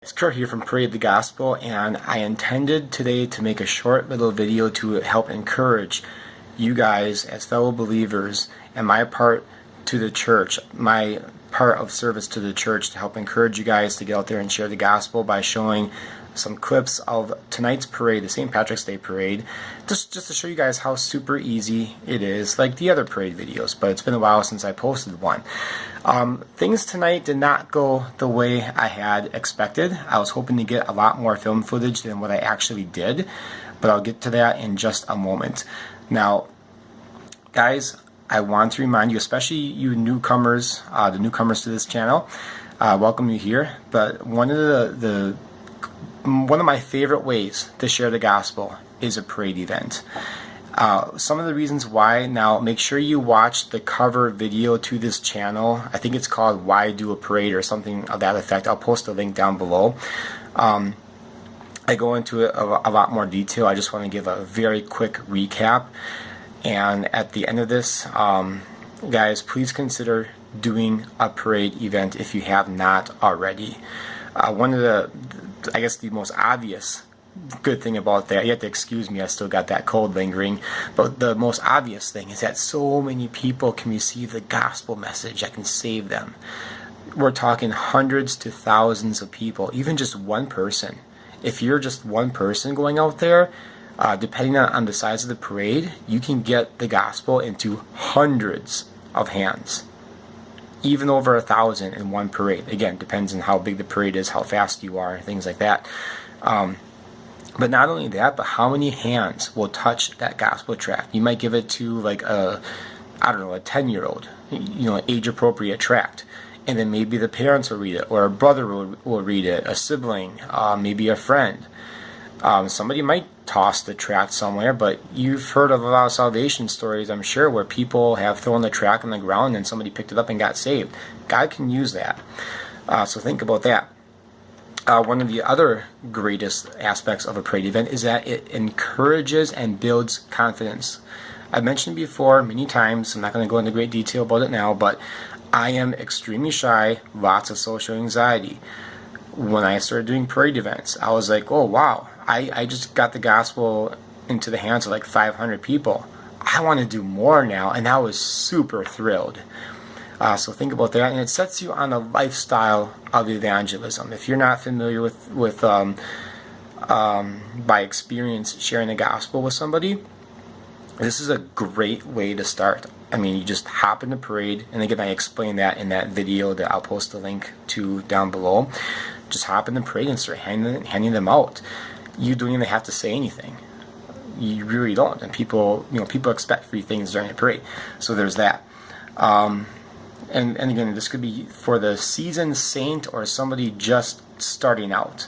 It's Kurt here from Parade the Gospel, and I intended today to make a short little video to help encourage you guys as fellow believers and my part to the church, my part of service to the church, to help encourage you guys to get out there and share the gospel by showing some clips of tonight's parade, the St. Patrick's Day parade, just to show you guys how super easy it is, like the other parade videos, but it's been a while since I posted one. Things tonight did not go the way I had expected. I was hoping to get a lot more film footage than what I actually did, but I'll get to that in just a moment. Now, guys, I want to remind you, especially you newcomers, the newcomers to this channel, welcome you here, but one of my favorite ways to share the gospel is a parade event. Some of the reasons why, now make sure you watch the cover video to this channel. I think it's called Why Do a Parade or something of that effect. I'll post a link down below. I go into it a lot more detail. I just want to give a very quick recap. And at the end of this, guys, please consider doing a parade event if you have not already. One of the, I guess the most obvious good thing about that, you have to excuse me, I still got that cold lingering, but the most obvious thing is that so many people can receive the gospel message that can save them. We're talking hundreds to thousands of people, even just one person. If you're just one person going out there, depending on the size of the parade, you can get the gospel into hundreds of hands. Even over 1,000 in one parade. Again, depends on how big the parade is, how fast you are, things like that. But not only that, but how many hands will touch that gospel tract? You might give it to like a 10-year-old, age-appropriate tract. And then maybe the parents will read it, or a brother will read it, a sibling, maybe a friend. Somebody might toss the tract somewhere, but you've heard of a lot of salvation stories, I'm sure, where people have thrown the tract on the ground and somebody picked it up and got saved. God can use that. So think about that. One of the other greatest aspects of a parade event is that it encourages and builds confidence. I've mentioned before many times, I'm not going to go into great detail about it now, but I am extremely shy, lots of social anxiety. When I started doing parade events, I was like, oh wow, I just got the gospel into the hands of like 500 people. I want to do more now, and I was super thrilled. So think about that, and it sets you on a lifestyle of evangelism. If you're not familiar with by experience sharing the gospel with somebody, this is a great way to start. I mean, you just hop in the parade, and again, I explained that in that video that I'll post a link to down below. Just hop in the parade and start handing them out. You don't even have to say anything. You really don't, and people expect free things during the parade. So there's that. And again, this could be for the seasoned saint or somebody just starting out.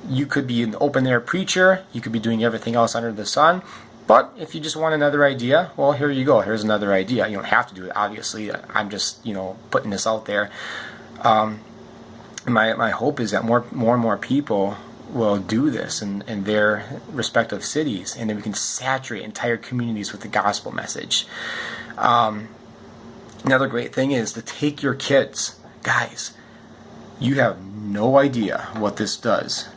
You could be an open-air preacher. You could be doing everything else under the sun. But if you just want another idea, well, here you go. Here's another idea. You don't have to do it, obviously. I'm just, putting this out there. My hope is that more and more people will do this in their respective cities, and then we can saturate entire communities with the gospel message. Another great thing is to take your kids. Guys, you have no idea what this does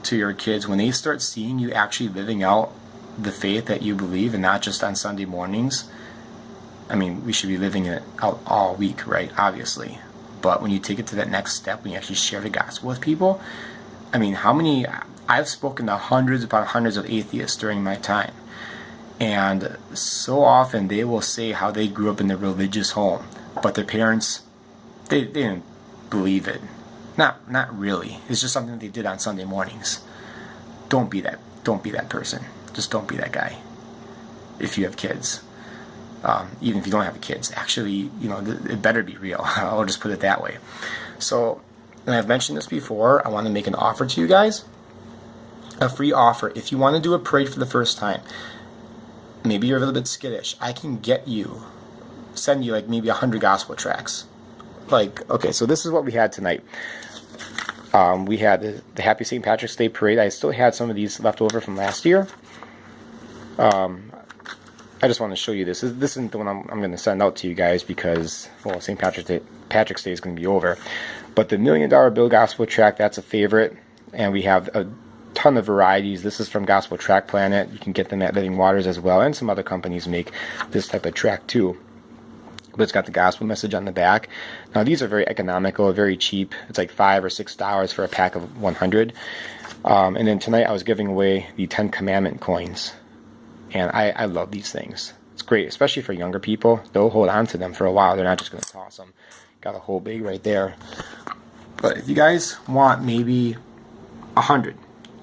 to your kids when they start seeing you actually living out the faith that you believe, and not just on Sunday mornings. I mean, we should be living it out all week, right? Obviously. But when you take it to that next step, when you actually share the gospel with people, I mean, I've spoken to hundreds upon hundreds of atheists during my time. And so often they will say how they grew up in a religious home, but their parents, they didn't believe it. Not really. It's just something that they did on Sunday mornings. Don't be that person. Just don't be that guy. If you have kids, even if you don't have kids, actually, it better be real. I'll just put it that way. So, and I've mentioned this before, I want to make an offer to you guys. A free offer. If you want to do a parade for the first time, maybe you're a little bit skittish, I can send you like maybe 100 gospel tracts. Okay, so this is what we had tonight. We had the Happy St. Patrick's Day Parade. I still had some of these left over from last year. I just want to show you this. This isn't the one I'm going to send out to you guys because, well, St. Patrick's Day is going to be over. But the $1 Million Bill Gospel tract, that's a favorite. and we have a ton of varieties. This is from Gospel Track Planet. You can get them at Living Waters as well, and some other companies make this type of track too. But it's got the gospel message on the back. Now these are very economical, very cheap. It's like $5 or $6 for a pack of 100. And then tonight I was giving away the 10 Commandment coins, and I love these things. It's great, especially for younger people. They'll hold on to them for a while. They're not just going to toss them. Got a whole bag right there. But if you guys want maybe 100,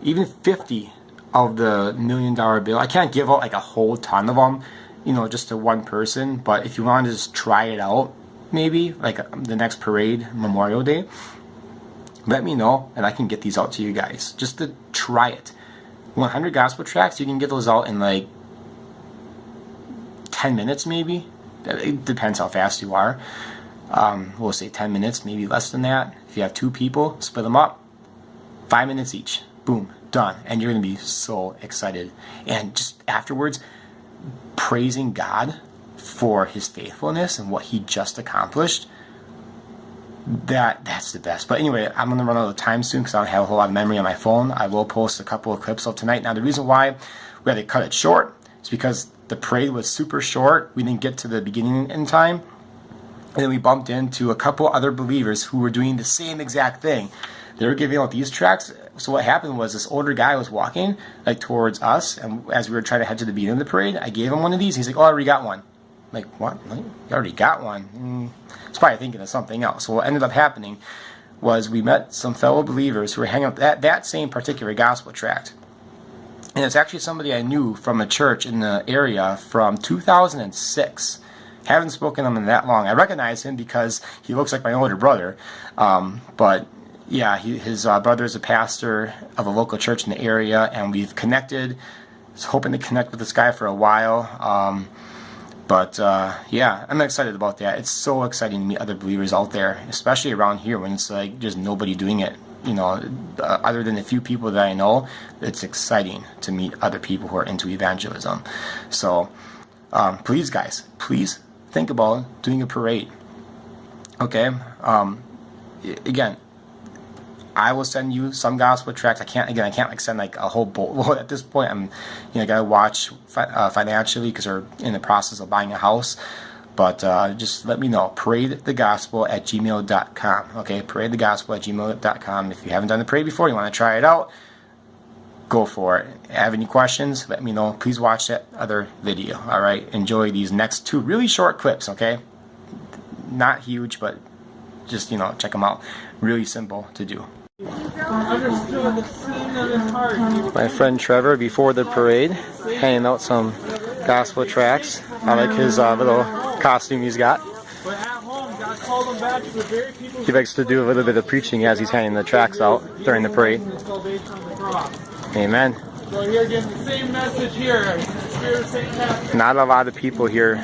even 50 of the $1 million bill, I can't give out like a whole ton of them, you know, just to one person. But if you want to just try it out, maybe like the next parade, Memorial Day, let me know and I can get these out to you guys just to try it. 100 gospel tracks, you can get those out in like 10 minutes maybe. It depends how fast you are. We'll say 10 minutes, maybe less than that. If you have 2 people, split them up, 5 minutes each. Boom, done. And you're going to be so excited. And just afterwards, praising God for his faithfulness and what he just accomplished, that's the best. But anyway, I'm going to run out of time soon because I don't have a whole lot of memory on my phone. I will post a couple of clips of tonight. Now, the reason why we had to cut it short is because the parade was super short. We didn't get to the beginning in time. And then we bumped into a couple other believers who were doing the same exact thing. They were giving out these tracts. So what happened was this older guy was walking like towards us, and as we were trying to head to the beginning of the parade, I gave him one of these. He's like, "Oh, I already got one." I'm like, "What? Like, you already got one?" He's probably thinking of something else. So what ended up happening was we met some fellow believers who were hanging out that same particular gospel tract. And it's actually somebody I knew from a church in the area from 2006. Haven't spoken to him in that long. I recognize him because he looks like my older brother. But yeah, his brother is a pastor of a local church in the area, and we've connected. I was hoping to connect with this guy for a while. Yeah, I'm excited about that. It's so exciting to meet other believers out there, especially around here when it's like there's nobody doing it. You know, other than a few people that I know, it's exciting to meet other people who are into evangelism. So, please, guys, please think about doing a parade. Okay. Again, I will send you some gospel tracts. I can't like send like a whole bowl. Well, at this point, I gotta watch financially because we're in the process of buying a house. But just let me know. paradethegospel@gmail.com. Okay, paradethegospel@gmail.com. If you haven't done the parade before, you want to try it out, go for it. Have any questions, let me know. Please watch that other video. All right, enjoy these next 2 really short clips, okay? Not huge, but just, check them out. Really simple to do. My friend Trevor, before the parade, handing out some gospel tracts. I like his little costume he's got. He likes to do a little bit of preaching as he's handing the tracts out during the parade. Amen. So here again, the same message here. Not a lot of people here,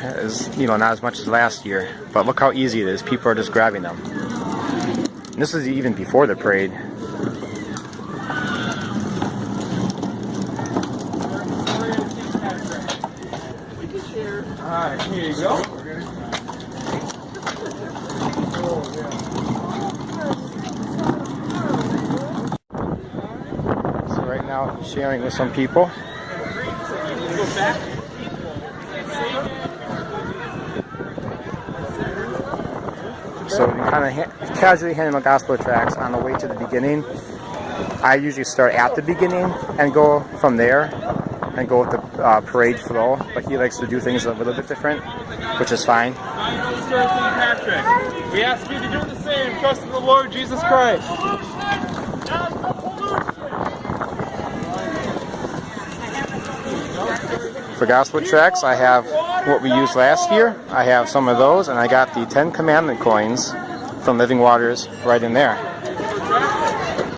not as much as last year. But look how easy it is. People are just grabbing them. And this is even before the parade. Alright, here you go. So right now, sharing with some people. So we kind of casually handing out gospel tracts on the way to the beginning. I usually start at the beginning and go from there and go with the parade flow, but he likes to do things a little bit different, which is fine. We ask you to do the same. Trust in the Lord Jesus Christ. For gospel tracts, I have what we used last year. I have some of those, and I got the 10 Commandment coins from Living Waters right in there.